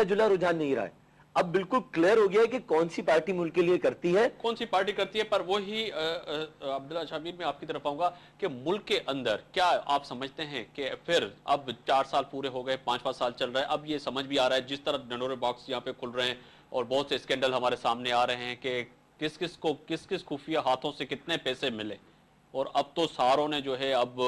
ملتا جلا رجحان نہیں رہا ہے. اب بالکل کلیئر ہو گیا ہے کہ کون سی پارٹی ملک کے لیے کرتی ہے, کون سی پارٹی کرتی ہے. پر وہی عبداللہ شابیر میں آپ کی طرف آؤں گا کہ ملک کے اندر کیا آپ سمجھتے ہیں کہ پھر اب 4 سال پورے ہو گئے, 5 سال چل رہا ہے, اب یہ سمجھ بھی آ رہا ہے جس طرح ڈنڈورے باکس یہاں پہ کھل رہے ہیں اور بہت سے اسکینڈل ہمارے سامنے آ رہے ہیں کہ کس کس خفیہ ہاتھوں سے کتنے پیسے ملے, اور اب تو ساروں نے جو ہے اب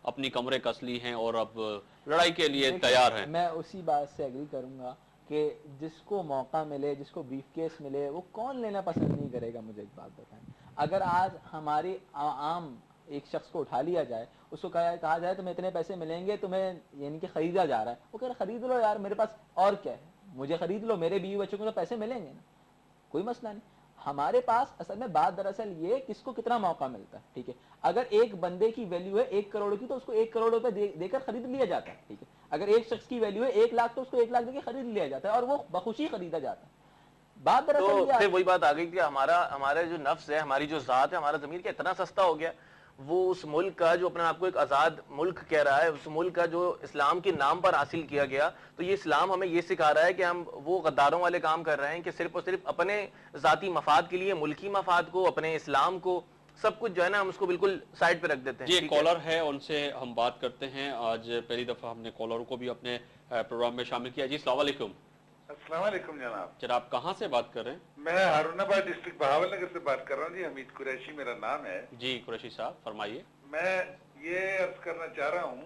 اپنی کمریں کس لی ہیں اور اب لڑائی کے لیے تیار ہیں. میں اسی بات سے ایگری کروں گا کہ جس کو موقع ملے, جس کو بیف کیس ملے, وہ کون لینا پسند نہیں کرے گا. مجھے ایک بات بتائیں, اگر آج ہماری عام ایک شخص کو اٹھا لیا جائے, اس کو کہا جائے تمہیں اتنے پیسے ملیں گے, تمہیں یعنی کہ خریدا جا رہا ہے, وہ کہہ رہا خرید لو یار, میرے پاس اور کیا ہے, مجھے خرید لو, میرے بیوی بچوں کو تو پیسے ملیں گے نا, کوئی مسئلہ نہیں. ہمارے پاس اصل میں بات دراصل یہ کس کو کتنا موقع ملتا ہے. ٹھیک ہے, اگر ایک بندے کی ویلیو ہے 1 کروڑ کی تو اس کو 1 کروڑ روپے دے کر خرید لیا جاتا ہے. ٹھیک ہے, اگر ایک شخص کی ویلیو ہے 1 لاکھ تو اس کو 1 لاکھ دے کے خرید لیا جاتا ہے, اور وہ بخوشی خریدا جاتا ہے. بات دراصل تو پھر وہی بات آ گئی کہ ہمارا جو نفس ہے, ہماری جو ذات ہے, ہمارا ضمیر کیا اتنا سستا ہو گیا, وہ اس ملک کا جو اپنے آپ کو ایک آزاد ملک کہہ رہا ہے, اس ملک کا جو اسلام کے نام پر حاصل کیا گیا, تو یہ اسلام ہمیں یہ سکھا رہا ہے کہ ہم وہ غداروں والے کام کر رہے ہیں کہ صرف اور صرف اپنے ذاتی مفاد کے لیے, ملکی مفاد کو, اپنے اسلام کو, سب کچھ جو ہے نا ہم اس کو بالکل سائڈ پہ رکھ دیتے ہیں. جی ایک کالر ہے, ان سے ہم بات کرتے ہیں. آج پہلی دفعہ ہم نے کالروں کو بھی اپنے پروگرام میں شامل کیا. جی السلام علیکم. السلام علیکم جناب. جناب کہاں سے بات کر رہے ہیں؟ میں ہارون آباد ڈسٹرکٹ بہاول نگر سے بات کر رہا ہوں. جی حمید قریشی میرا نام ہے. جی قریشی صاحب فرمائیے. میں یہ عرض کرنا چاہ رہا ہوں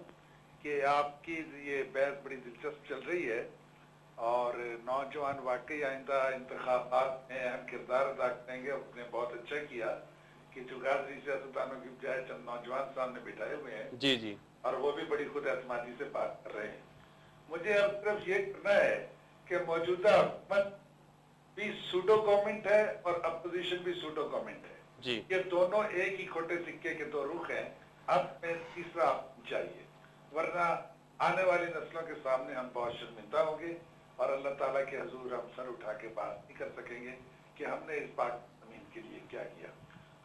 کہ آپ کی یہ بحث بڑی دلچسپ چل رہی ہے, اور نوجوان واقعی آئندہ انتخابات میں اہم کردار ادا کریں گے. آپ نے بہت اچھا کیا کہ چغازی سیاستدانوں کی بجائے چند نوجوان سامنے بٹھائے ہوئے ہیں. جی جی, اور وہ بھی بڑی خود اعتمادی سے بات کر رہے ہیں. مجھے اب صرف یہ کرنا ہے کہ موجودہ حکومت بھی سوڈو گورنمنٹ ہے اور اپوزیشن بھی سوڈو گورنمنٹ ہے. جی یہ دونوں ایک ہی کھوٹے سکے کے 2 رخ ہیں. اب میں تیسرا چاہیے, ورنہ آنے والی نسلوں کے سامنے ہم بہت شرمندہ ہوں گے, اور اللہ تعالیٰ کے حضور ہم سر اٹھا کے بات نہیں کر سکیں گے کہ ہم نے اس پاک زمین کے لیے کیا کیا.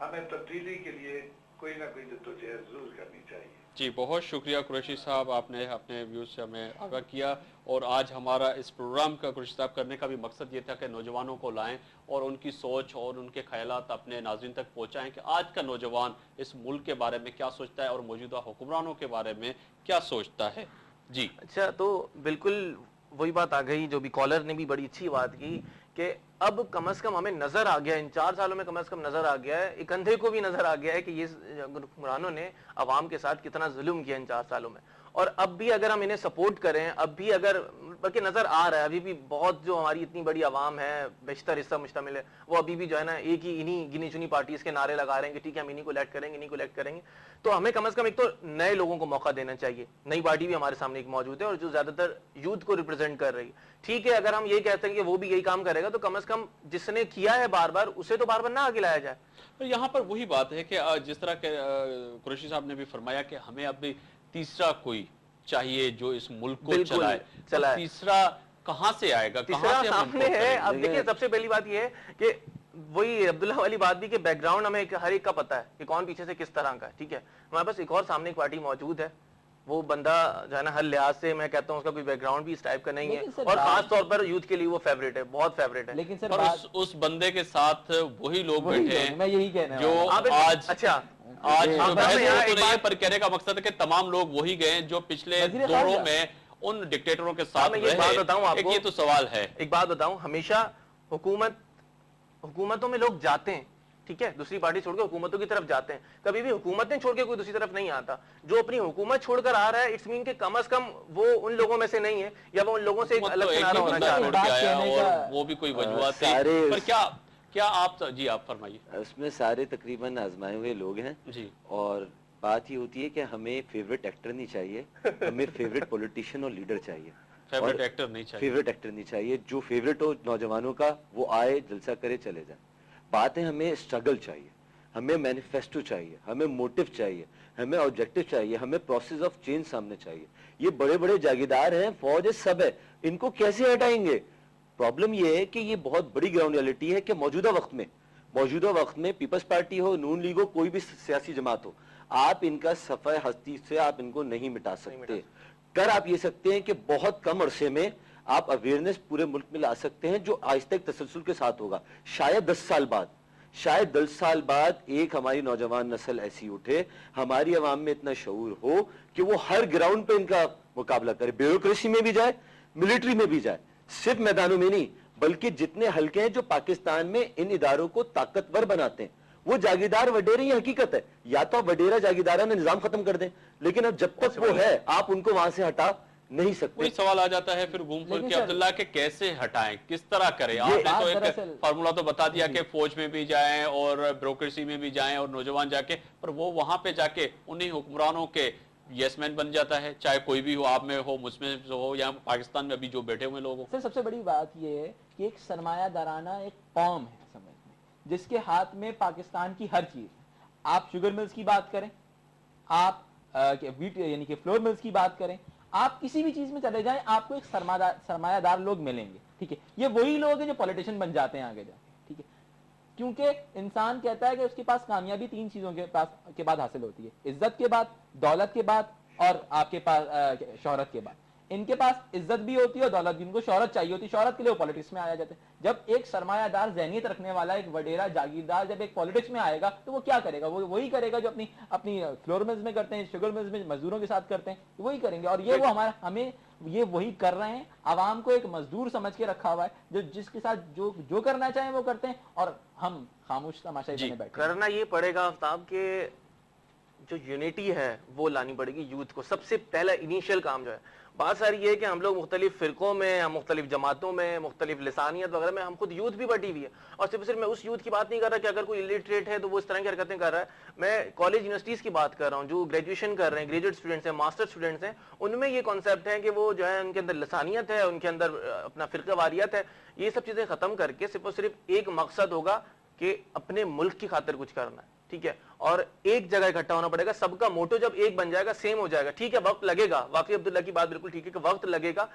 ہمیں تبدیلی کے لیے کوئی نہ کوئی جدوجہد ضرور کرنی چاہیے. جی بہت شکریہ قریشی صاحب, آپ نے اپنے ویوز سے ہمیں آگاہ کیا. اور آج ہمارا اس پروگرام کا قریشی صاحب کرنے کا بھی مقصد یہ تھا کہ نوجوانوں کو لائیں اور ان کی سوچ اور ان کے خیالات اپنے ناظرین تک پہنچائیں کہ آج کا نوجوان اس ملک کے بارے میں کیا سوچتا ہے اور موجودہ حکمرانوں کے بارے میں کیا سوچتا ہے. جی اچھا, تو بالکل وہی بات آ گئی جو بھی کالر نے بھی بڑی اچھی بات کی کہ اب کم از کم ہمیں نظر آ گیا, ان 4 سالوں میں کم از کم نظر آ گیا ہے, ایک اندھے کو بھی نظر آ گیا ہے کہ یہ حکمرانوں نے عوام کے ساتھ کتنا ظلم کیا ان 4 سالوں میں. اور اب بھی اگر ہم انہیں سپورٹ کریں, اب بھی اگر بلکہ نظر آ رہا ہے ابھی بھی بہت جو ہماری اتنی بڑی عوام ہے, بیشتر حصہ مشتمل ہے, وہ ابھی بھی جو ہے نا ایک ہی انہی گنی چنی پارٹیز کے نعرے لگا رہے ہیں کہ ٹھیک ہے ہم انہی کو الیکٹ کریں گے, انہی کو الیکٹ کریں گے. تو ہمیں کم از کم ایک تو نئے لوگوں کو موقع دینا چاہیے. نئی پارٹی بھی ہمارے سامنے ایک موجود ہے اور جو زیادہ تر یوتھ کو ریپرزینٹ کر رہی ہے. ٹھیک ہے, اگر ہم یہ کہتے ہیں کہ وہ بھی یہی کام کرے گا تو کم از کم جس نے کیا ہے بار بار اسے تو بار بار نہ آگے لایا جائے. یہاں پر وہی بات ہے کہ جس طرح کہ قریشی صاحب نے بھی فرمایا کہ ہمیں اب بھی تیسرا کوئی چاہیے جو اس ملک کو چلائے. تیسرا کہاں سے آئے گا, تیسرا سامنے ہے. اب دیکھیں سب سے پہلی بات یہ ہے کہ وہی عبداللہ والی بات بھی کہ بیک گراؤنڈ ہمیں ہر ایک کا پتا ہے کہ کون پیچھے سے کس طرح کا ہے. ٹھیک ہے, ہمارے پاس ایک اور سامنے ایک پارٹی موجود ہے, وہ بندہ جو ہے نا ہر لحاظ سے میں کہتا ہوں اس کا کوئی بیک گراؤنڈ بھی اس ٹائپ کا نہیں ہے, اور خاص طور پر یوتھ کے لیے وہ فیوریٹ ہے, بہت فیوریٹ ہے. لیکن پر اس بندے کے ساتھ وہی لوگ بیٹھے ہیں, میں یہی کہنا جو آج اچھا پر کہنے کا مقصد ہے کہ تمام لوگ وہی گئے جو پچھلے دوروں میں ان ڈکٹیٹروں کے ساتھ رہے. یہ تو سوال ہے. ایک بات بتاؤں, ہمیشہ حکومتوں میں لوگ جاتے ہیں, ٹھیک ہے, دوسری پارٹی چھوڑ کے حکومتوں کی طرف جاتے ہیں. کبھی بھی حکومتیں چھوڑ کے کوئی دوسری طرف نہیں آتا. جو اپنی حکومت چھوڑ کر آ رہا ہے اٹس مین کہ کم از کم وہ ان لوگوں میں سے نہیں ہے, یا وہ ان لوگوں سے ایک الگ کنارہ ہونا چاہتا ہے. اور وہ بھی کوئی وجوہات ہے. پر کیا آپ جی آپ فرمائیے. اس میں سارے تقریباً آزمائے ہوئے لوگ ہیں جی, اور بات یہ ہوتی ہے کہ ہمیں فیوریٹ ایکٹر نہیں چاہیے, ہمیں فیوریٹ پولیٹیشین اور لیڈر چاہیے. فیوریٹ ایکٹر نہیں چاہیے. فیوریٹ ایکٹر نہیں چاہیے, جو فیوریٹ ہو نوجوانوں کا وہ آئے, جلسہ کرے, چلے جائے. بات ہے ہمیں اسٹرگل چاہیے, ہمیں مینیفیسٹو چاہیے, ہمیں موٹو چاہیے, ہمیں آبجیکٹو چاہیے, ہمیں پروسیس آف چینج سامنے چاہیے. یہ بڑے بڑے جاگیردار ہیں, فوج ہے, سب ہے, ان کو کیسے ہٹائیں گے؟ پرابلم یہ ہے کہ یہ بہت بڑی گراؤنڈ ریئلٹی ہے کہ موجودہ وقت میں پیپلز پارٹی ہو, نون لیگ ہو, کوئی بھی سیاسی جماعت ہو, آپ ان کا صفحہ ہستی سے آپ ان کو نہیں مٹا سکتے. کر آپ یہ سکتے ہیں کہ بہت کم عرصے میں آپ اویئرنیس پورے ملک میں لا سکتے ہیں جو آہستہ ایک تسلسل کے ساتھ ہوگا. شاید 10 سال بعد ایک ہماری نوجوان نسل ایسی اٹھے, ہماری عوام میں اتنا شعور ہو کہ وہ ہر گراؤنڈ پہ ان کا مقابلہ کرے, بیوروکریسی میں بھی جائے, ملٹری میں بھی جائے, صرف میدانوں میں نہیں بلکہ جتنے حلقے ہیں جو پاکستان میں ان اداروں کو طاقتور بناتے ہیں. وہ جاگیردار وڈیرے یہ حقیقت ہے, یا تو آپ وڈیرا جاگیردارانہ نظام ختم کر دیں, لیکن اب جب تک وہ ہے آپ ان کو وہاں سے ہٹا نہیں سکتے. کوئی سوال آ جاتا ہے پھر گھوم پھر کے عبداللہ کہ کیسے ہٹائیں, کس طرح کریں؟ آپ نے تو ایک فارمولا تو بتا دیا کہ فوج میں بھی جائیں اور بیوروکریسی میں بھی جائیں اور نوجوان جا کے, پر وہ وہاں پہ جا کے انہی حکمرانوں کے یس مین بن جاتا ہے, چاہے کوئی بھی ہو, آپ میں ہو, مجھ میں ہو, یا پاکستان میں ابھی جو بیٹھے ہوئے لوگ ہو. سر سب سے بڑی بات یہ ہے کہ ایک سرمایہ دارانہ ایک قوم ہے سمجھ میں, جس کے ہاتھ میں پاکستان کی ہر چیز ہے. آپ شوگر ملز کی بات کریں, آپ ویٹ یعنی کہ فلور ملز کی بات کریں, آپ کسی بھی چیز میں چلے جائیں آپ کو ایک سرمایہ دار لوگ ملیں گے. ٹھیک ہے, یہ وہی لوگ ہیں جو پولیٹیشین بن جاتے ہیں آگے جا کے. ٹھیک ہے, کیونکہ انسان کہتا ہے کہ اس کے پاس کامیابی 3 چیزوں کے بعد حاصل ہوتی ہے, عزت کے بعد, دولت کے بعد اور آپ کے پاس شہرت کے بعد. ان کے پاس عزت بھی ہوتی ہے اور دولت بھی, ان کو شہرت چاہیے ہوتی ہے, شہرت کے لیے وہ پالیٹکس میں آیا جاتا ہے. جب ایک سرمایہ دار ذہنیت رکھنے والا ایک وڈیرا جاگیردار جب ایک پالیٹکس میں آئے گا تو وہ کیا کرے گا؟ وہ وہی کرے گا جو اپنی فلور ملز میں کرتے ہیں, شوگر ملز میں مزدوروں کے ساتھ کرتے ہیں, وہی کریں گے. اور یہ وہ ہمیں یہ وہی کر رہے ہیں, عوام کو ایک مزدور سمجھ کے رکھا ہوا ہے, جو جس کے ساتھ جو کرنا چاہیں وہ کرتے ہیں, اور ہم خاموش تماشائی بنے بیٹھے. کرنا یہ پڑے گا آفتاب کہ جو یونٹی ہے وہ لانی پڑے گی یوتھ کو. سب سے پہلا انیشیل کام جو ہے, بات ساری یہ ہے کہ ہم لوگ مختلف فرقوں میں, ہم مختلف جماعتوں میں, مختلف لسانیت وغیرہ میں, ہم خود یوتھ بھی بٹی ہوئی ہے. اور صرف میں اس یوتھ کی بات نہیں کر رہا کہ اگر کوئی الٹریٹ ہے تو وہ اس طرح کی حرکتیں کر رہا ہے. میں کالج یونیورسٹیز کی بات کر رہا ہوں, جو گریجویشن کر رہے ہیں, گریجویٹ اسٹوڈنٹس ہیں, ماسٹر اسٹوڈنٹس ہیں, ان میں یہ کانسیپٹ ہے کہ وہ جو ہے ان کے اندر لسانیت ہے, ان کے اندر اپنا فرقہ واریت ہے. یہ سب چیزیں ختم کر کے صرف اور صرف ایک مقصد ہوگا کہ اپنے ملک کی خاطر کچھ کرنا ہے. ٹھیک ہے, اور ایک جگہ اکٹھا ہونا پڑے گا. سب کا موٹو جب ایک بن جائے گا, سیم ہو جائے گا. ٹھیک ہے, وقت لگے گا, واقعی عبداللہ کی بات بالکل ٹھیک ہے کہ وقت لگے گا,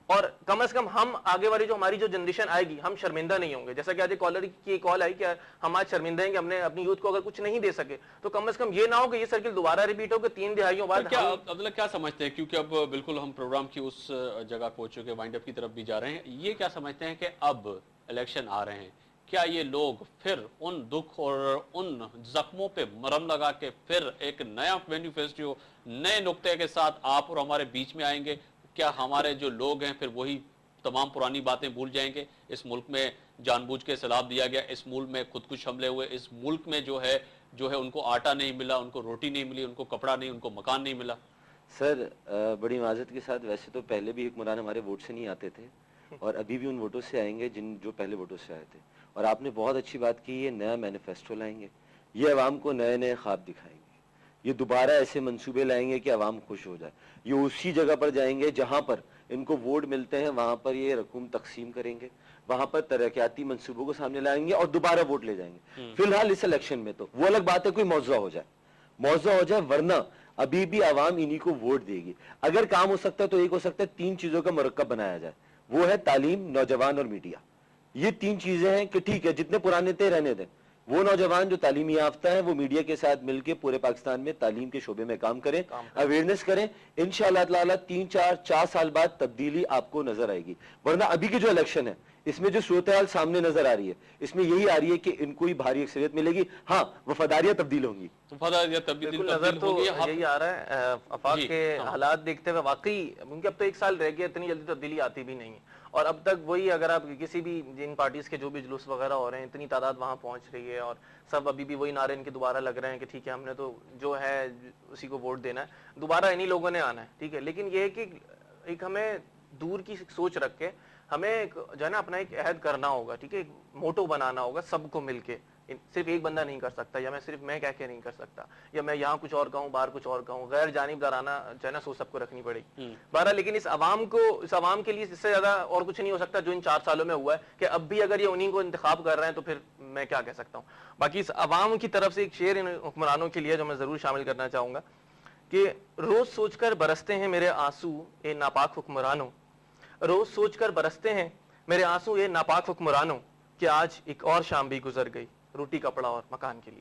اور کم از کم ہم آگے والی جو ہماری جو جنریشن آئے گی ہم شرمندہ نہیں ہوں گے. جیسا کہ آج کالر کی کال آئی کہ ہم آج شرمندہ ہیں کہ ہم نے اپنی یوتھ کو اگر کچھ نہیں دے سکے, تو کم از کم یہ نہ ہو کہ یہ سرکل دوبارہ ریپیٹ ہو کہ 3 دہائیوں بعد. کیا عبداللہ کیا سمجھتے ہیں, کیونکہ اب بالکل ہم پروگرام کی اس جگہ پہنچ چکے, وائنڈ اپ کی طرف بھی جا رہے ہیں, یہ کیا سمجھتے ہیں کہ اب الیکشن آ رہے ہیں, کیا یہ لوگ پھر ان دکھ اور ان زخموں پہ مرہم لگا کے پھر ایک نیا مینیفیسٹو, نئے نقطے کے ساتھ آپ اور ہمارے بیچ میں آئیں گے؟ کیا ہمارے جو لوگ ہیں پھر وہی تمام پرانی باتیں بھول جائیں گے؟ اس ملک میں جان بوجھ کے سیلاب دیا گیا, اس ملک میں خودکش حملے ہوئے, اس ملک میں جو ہے ان کو آٹا نہیں ملا, ان کو روٹی نہیں ملی, ان کو کپڑا نہیں, ان کو مکان نہیں ملا. سر بڑی معذرت کے ساتھ, ویسے تو پہلے بھی حکمران ہمارے ووٹ سے نہیں آتے تھے, اور ابھی بھی ان ووٹوں سے آئیں گے جو پہلے ووٹوں سے آئے تھے. اور آپ نے بہت اچھی بات کی, یہ نیا مینیفیسٹو لائیں گے, یہ عوام کو نئے نئے خواب دکھائیں گے, یہ دوبارہ ایسے منصوبے لائیں گے کہ عوام خوش ہو جائے. یہ اسی جگہ پر جائیں گے جہاں پر ان کو ووٹ ملتے ہیں, وہاں پر یہ رقوم تقسیم کریں گے, وہاں پر ترقیاتی منصوبوں کو سامنے لائیں گے اور دوبارہ ووٹ لے جائیں گے. فی الحال اس الیکشن میں تو وہ الگ بات ہے کوئی موضوع ہو جائے, ورنہ ابھی بھی عوام انہی کو ووٹ دے گی. اگر کام ہو سکتا ہے تو ایک ہو سکتا ہے 3 چیزوں کا مرکب بنایا جائے, وہ ہے تعلیم, نوجوان اور میڈیا. یہ 3 چیزیں ہیں کہ ٹھیک ہے جتنے پرانے تھے رہنے دیں, وہ نوجوان جو تعلیمی یافتہ ہیں وہ میڈیا کے ساتھ مل کے پورے پاکستان میں تعلیم کے شعبے میں کام کریں, اویئرنیس کریں. انشاءاللہ تعالی 3-4 سال بعد تبدیلی آپ کو نظر آئے گی. ورنہ ابھی کی جو الیکشن ہے اس میں جو صورتحال سامنے نظر آ رہی ہے, اس میں یہی آ رہی ہے کہ ان کو ہی بھاری اکثریت ملے گی. ہاں, وفاداریاں تبدیل ہوں گی, نظر تو یہی آ رہا ہے. افاق کے حالات دیکھتے ہوئے واقعی کیونکہ اب تو 1 سال رہ گیا, اتنی جلدی تبدیلی آتی بھی نہیں ہے. اور اب تک وہی, اگر آپ کسی بھی جن پارٹیز کے جو بھی جلوس وغیرہ ہو رہے ہیں, اتنی تعداد وہاں پہنچ رہی ہے, اور سب ابھی بھی وہی نعرے ان کے دوبارہ لگ رہے ہیں کہ ٹھیک ہے ہم نے تو جو ہے اسی کو ووٹ دینا ہے, دوبارہ انہی لوگوں نے آنا ہے. ٹھیک ہے, لیکن یہ ہے کہ ایک ہمیں دور کی سوچ رکھ کے ہمیں جو ہے نا اپنا ایک عہد کرنا ہوگا. ٹھیک ہے, ایک موٹو بنانا ہوگا سب کو مل کے. صرف ایک بندہ نہیں کر سکتا, یا میں کہہ کے نہیں کر سکتا, یا میں یہاں کچھ اور کہوں باہر کچھ اور کہوں. غیر جانبدارانہ جو ہے نا سوچ سب کو رکھنی پڑے گی. بہرحال لیکن اس عوام کے لیے اس سے زیادہ اور کچھ نہیں ہو سکتا جو ان 4 سالوں میں ہوا ہے, کہ اب بھی اگر یہ انہیں کو انتخاب کر رہے ہیں تو پھر میں کیا کہہ سکتا ہوں. باقی اس عوام کی طرف سے ایک شعر ان حکمرانوں کے لیے جو میں ضرور شامل کرنا چاہوں گا کہ روز سوچ کر برستے ہیں میرے آنسو اے ناپاک حکمرانوں, روز سوچ کر برستے ہیں میرے آنسو اے ناپاک حکمرانوں, کہ آج ایک اور شام بھی گزر گئی روٹی کپڑا اور مکان کے لیے.